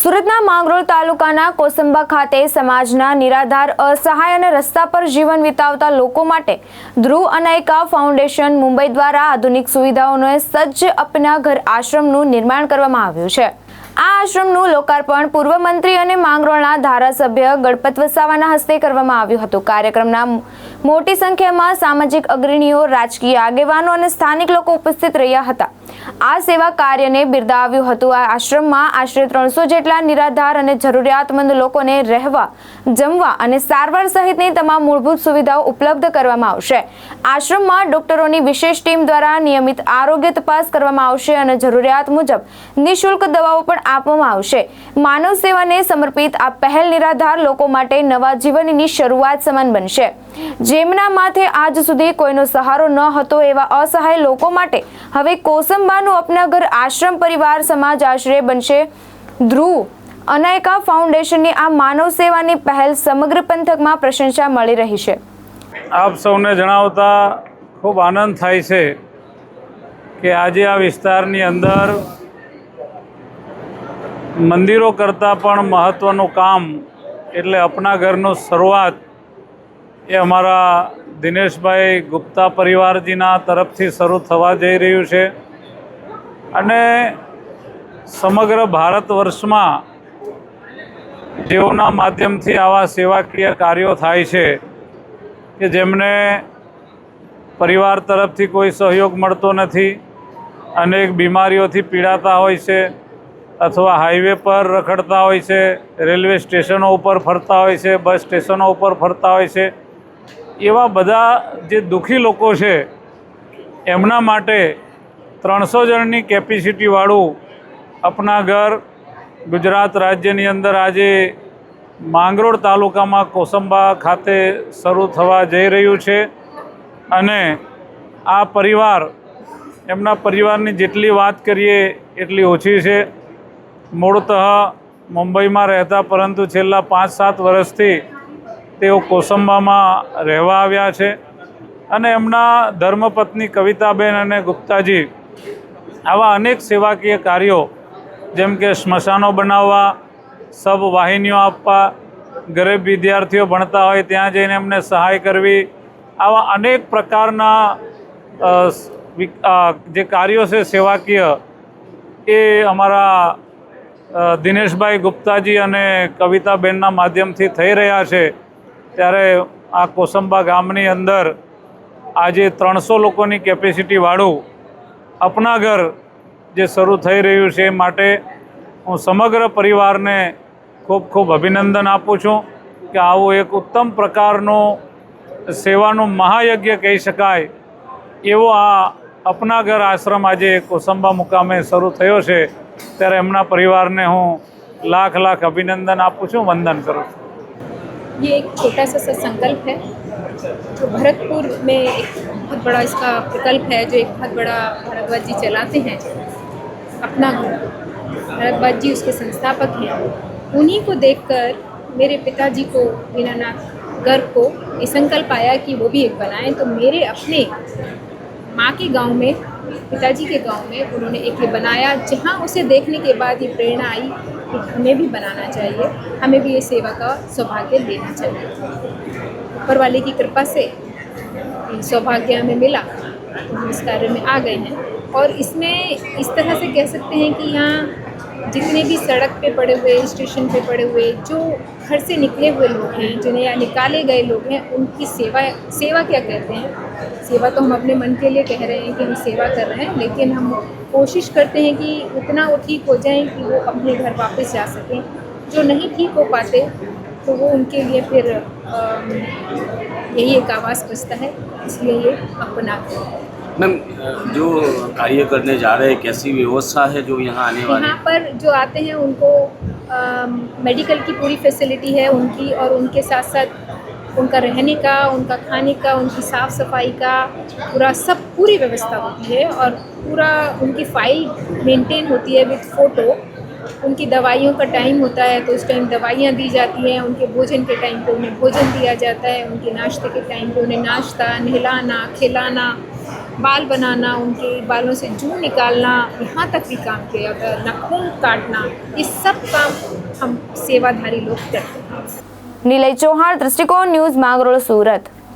સુરતના માંગરોળ તાલુકાના કોસંબા ખાતે સમાજના નિરાધાર, અસહાય અને રસ્તા પર જીવન વિતાવતા લોકો માટે ધ્રુવ અનાયકા ફાઉન્ડેશન મુંબઈ દ્વારા આધુનિક સુવિધાઓનો સજ્જ અપના ઘર આશ્રમનું નિર્માણ કરવામાં આવ્યું છે। આ આશ્રમનું લોકાર્પણ પૂર્વ મંત્રી અને માંગરોળના ધારાસભ્ય ગણપત વસાવાના હસ્તે કરવામાં આવ્યું હતું। કાર્યક્રમના મોટી સંખ્યામાં સામાજિક અગ્રણીઓ, રાજકીય આગેવાનો અને સ્થાનિક લોકો ઉપસ્થિત રહ્યા હતા। આ સેવા કાર્યને બિરદાવ્યું હતું। આ આશ્રમમાં આશરે 300 જેટલા નિરાધાર અને જરૂરિયાતમંદ લોકોને રહેવા, જમવા અને સારવાર સહિતની તમામ મૂળભૂત સુવિધાઓ ઉપલબ્ધ કરવામાં આવશે। આશ્રમમાં ડોક્ટરોની વિશેષ ટીમ દ્વારા નિયમિત આરોગ્ય તપાસ કરવામાં આવશે અને જરૂરિયાત મુજબ નિઃશુલ્ક દવાઓ પણ આપવામાં આવશે। માનવ સેવાને સમર્પિત આ પહેલ નિરાધાર લોકો માટે નવા જીવનની શરૂઆત સમાન બનશે। જેમના માથે આજ સુધી કોઈનો સહારો ન હતો એવા અસહાય લોકો માટે હવે કોસંબાનું અપના ઘર આશ્રમ પરિવાર સમાજ આશ્રય બનશે। ધ્રુવ અનાયકા ફાઉન્ડેશનની આ માનવ સેવાની પહેલ સમગ્ર પંથકમાં પ્રશંસા મળી રહી છે। આપ સૌને જણાવતા ખૂબ આનંદ થાય છે કે આજે આ વિસ્તારની અંદર મંદિરો કરતાં પણ મહત્ત્વનું કામ એટલે અપના ઘરનું શરૂઆત એ અમારા દિનેશભાઈ ગુપ્તા પરિવારજીના તરફથી શરૂ થવા જઈ રહ્યું છે અને સમગ્ર ભારત વર્ષમાં જેઓના માધ્યમથી આવા સેવાકીય કાર્યો થાય છે કે જેમને પરિવાર તરફથી કોઈ સહયોગ મળતો નથી, અનેક બીમારીઓથી પીડાતા હોય છે અથવા હાઈવે પર રખડતા હોય છે, રેલવે સ્ટેશનો ઉપર ફરતા હોય છે, બસ સ્ટેશનો ઉપર ફરતા હોય છે, એવા બધા જે દુઃખી લોકો છે એમના માટે 300 જણની કેપેસિટીવાળું અપના ઘર ગુજરાત રાજ્યની અંદર આજે માંગરોળ તાલુકામાં કોસંબા ખાતે શરૂ થવા જઈ રહ્યું છે અને આ પરિવાર, એમના પરિવારની જેટલી વાત કરીએ એટલી ઓછી છે। મૂળતઃ મુંબઈમાં રહેતા પરંતુ છેલ્લા 5-7 વર્ષથી તેઓ કોસંબામાં રહેવા આવ્યા છે અને એમના ધર્મપત્ની કવિતાબેન અને ગુપ્તાજી આવા અનેક સેવાકીય કાર્યો જેમ કે સ્મશાનો બનાવવા, સબ વાહિનીઓ આપવા, ગરીબ વિદ્યાર્થીઓ ભણતા હોય ત્યાં જઈને એમને સહાય કરવી, આવા અનેક પ્રકારના જે કાર્યો છે સેવાકીય એ અમારા દિનેશભાઈ ગુપ્તાજી અને કવિતાબેનના માધ્યમથી થઈ રહ્યા છે। ત્યારે આ કોસંબા ગામની અંદર આજે 300 લોકોની કેપેસિટીવાળું અપના ઘર જે શરૂ થઈ રહ્યું છે એ માટે હું સમગ્ર પરિવારને ખૂબ ખૂબ અભિનંદન આપું છું કે આવું એક ઉત્તમ પ્રકારનું સેવાનું મહાયજ્ઞ કહી શકાય એવો આ અપના ઘર આશ્રમ આજે કોસંબા મુકામે શરૂ થયો છે। ત્યારે એમના પરિવારને હું લાખ લાખ અભિનંદન આપું છું, વંદન કરું છું। ये एक छोटा सा संकल्प है जो भरतपुर में एक बहुत बड़ा इसका प्रकल्प है जो एक बहुत बड़ा भारद्वाज जी चलाते हैं अपना घर। भारद्वाज जी उसके संस्थापक हैं। उन्हीं को देखकर मेरे पिताजी को दीनानाथ गर्ग को ये संकल्प आया कि वो भी एक बनाएं। तो मेरे अपने माँ के गांव में, पिताजी के गांव में उन्होंने एक ये बनाया, जहाँ उसे देखने के बाद ये प्रेरणा आई कि हमें भी बनाना चाहिए, हमें भी ये सेवा का सौभाग्य लेना चाहिए। ऊपर वाले की कृपा से ये सौभाग्य हमें मिला तो हम इस कार्य में आ गए हैं। और इसमें इस तरह से कह सकते हैं कि यहाँ जितने भी सड़क पे पड़े हुए, स्टेशन पे पड़े हुए, जो घर से निकले हुए लोग हैं, जिन्हें यहाँ निकाले गए लोग हैं, उनकी सेवा क्या कहते हैं, सेवा तो हम अपने मन के लिए कह रहे हैं कि हम सेवा कर रहे हैं, लेकिन हम कोशिश करते हैं कि उतना वो ठीक हो जाए कि वो अपने घर वापस जा सकें। जो नहीं ठीक हो पाते तो वो उनके लिए फिर यही एक आवाज़ बचता है, इसलिए ये अपना मैम जो कार्य करने जा रहे हैं कैसी व्यवस्था है जो यहाँ आने वाले? यहाँ पर जो आते हैं उनको मेडिकल की पूरी फैसिलिटी है उनकी, और उनके साथ साथ उनका रहने का, उनका खाने का, उनकी साफ़ सफाई का पूरा सब पूरी व्यवस्था होती है और पूरा उनकी फ़ाइल मेंटेन होती है विद फ़ोटो। उनकी दवाइयों का टाइम होता है तो उस टाइम दवाइयाँ दी जाती हैं, उनके भोजन के टाइम पे उन्हें भोजन दिया जाता है, उनके नाश्ते के टाइम पे उन्हें नाश्ता, नहलाना, खिलाना, बाल बनाना, उनके बालों से जूं निकालना, यहाँ तक भी काम किया जाता है, नाखून काटना, ये सब काम हम सेवाधारी लोग करते हैं। निलय चौहान, दृष्टिकोण न्यूज़, मांगरोळ, सूरत।